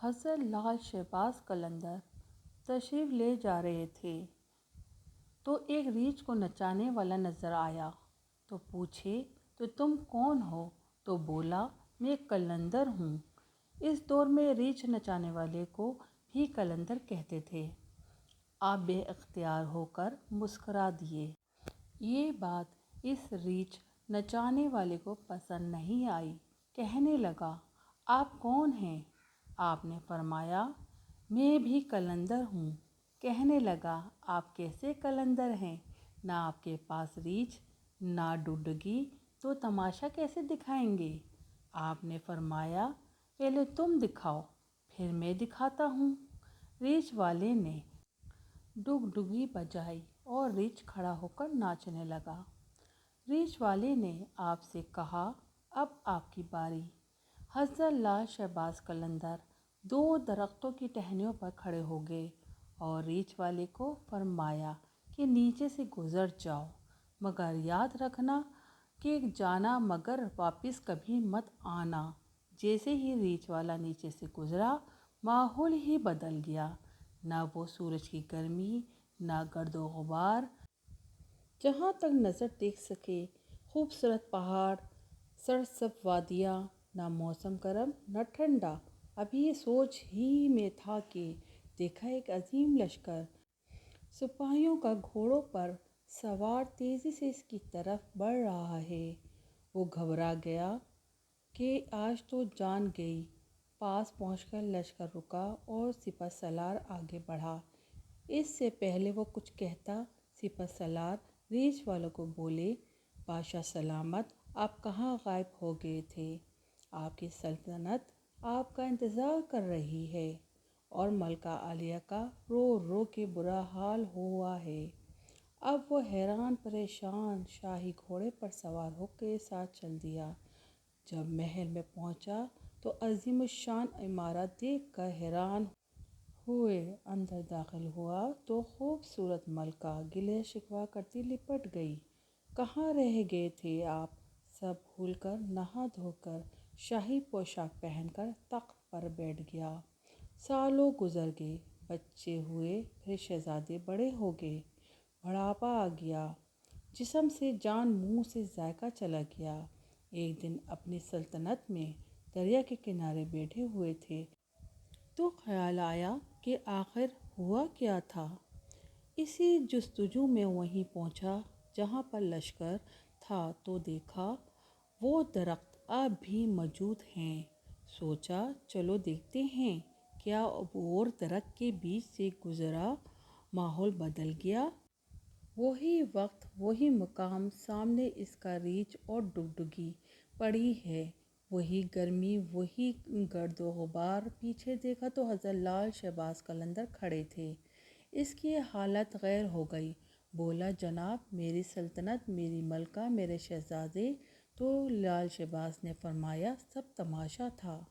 حضرت لال شہباز قلندر تشریف لے جا رہے تھے تو ایک ریچھ کو نچانے والا نظر آیا تو پوچھے تو تم کون ہو؟ تو بولا میں قلندر ہوں۔ اس دور میں ریچھ نچانے والے کو بھی قلندر کہتے تھے۔ آپ بے اختیار ہو کر مسکرا دیے۔ یہ بات اس ریچھ نچانے والے کو پسند نہیں آئی۔ کہنے لگا آپ کون ہیں؟ آپ نے فرمایا میں بھی قلندر ہوں۔ کہنے لگا آپ کیسے قلندر ہیں؟ نہ آپ کے پاس ریچھ نہ ڈگڈگی، تو تماشا کیسے دکھائیں گے؟ آپ نے فرمایا پہلے تم دکھاؤ پھر میں دکھاتا ہوں۔ ریچھ والے نے ڈگڈگی بجائی اور ریچھ کھڑا ہو کر ناچنے لگا۔ ریچھ والے نے آپ سے کہا اب آپ کی باری۔ حضرت لال شہباز قلندر دو درختوں کی ٹہنیوں پر کھڑے ہو گئے اور ریچھ والے کو فرمایا کہ نیچے سے گزر جاؤ، مگر یاد رکھنا کہ جانا مگر واپس کبھی مت آنا۔ جیسے ہی ریچھ والا نیچے سے گزرا ماحول ہی بدل گیا، نہ وہ سورج کی گرمی، نہ گرد و غبار، جہاں تک نظر دیکھ سکے خوبصورت پہاڑ، سرسبز وادیاں، نہ موسم گرم نہ ٹھنڈا۔ ابھی یہ سوچ ہی میں تھا کہ دیکھا ایک عظیم لشکر سپاہیوں کا گھوڑوں پر سوار تیزی سے اس کی طرف بڑھ رہا ہے۔ وہ گھبرا گیا کہ آج تو جان گئی۔ پاس پہنچ کر لشکر رکا اور سپہ سالار آگے بڑھا۔ اس سے پہلے وہ کچھ کہتا سپہ سالار ریچھ والوں کو بولے بادشاہ سلامت، آپ کہاں غائب ہو گئے تھے؟ آپ کی سلطنت آپ کا انتظار کر رہی ہے اور ملکہ عالیہ کا رو رو کے برا حال ہوا ہے۔ اب وہ حیران پریشان شاہی گھوڑے پر سوار ہو کے ساتھ چل دیا۔ جب محل میں پہنچا تو عظیم الشان عمارت دیکھ کر حیران ہوئے۔ اندر داخل ہوا تو خوبصورت ملکہ گلے شکوہ کرتی لپٹ گئی۔ کہاں رہ گئے تھے آپ؟ سب بھول کر نہا دھو کر شاہی پوشاک پہن کر تخت پر بیٹھ گیا۔ سالوں گزر گئے، بچے ہوئے، پھر شہزادے بڑے ہو گئے، بڑھاپا آ گیا، جسم سے جان منہ سے ذائقہ چلا گیا۔ ایک دن اپنی سلطنت میں دریا کے کنارے بیٹھے ہوئے تھے تو خیال آیا کہ آخر ہوا کیا تھا۔ اسی جستجو میں وہیں پہنچا جہاں پر لشکر تھا تو دیکھا وہ درخت اب بھی موجود ہیں۔ سوچا چلو دیکھتے ہیں کیا اب اور درخت کے بیچ سے گزرا ماحول بدل گیا؟ وہی وقت وہی مقام، سامنے اس کا ریچھ اور ڈگڈگی پڑی ہے، وہی گرمی وہی گرد و غبار۔ پیچھے دیکھا تو حضرت لال شہباز قلندر کھڑے تھے۔ اس کی حالت غیر ہو گئی۔ بولا جناب میری سلطنت، میری ملکہ، میرے شہزادے۔ تو لال شہباز نے فرمایا سب تماشا تھا۔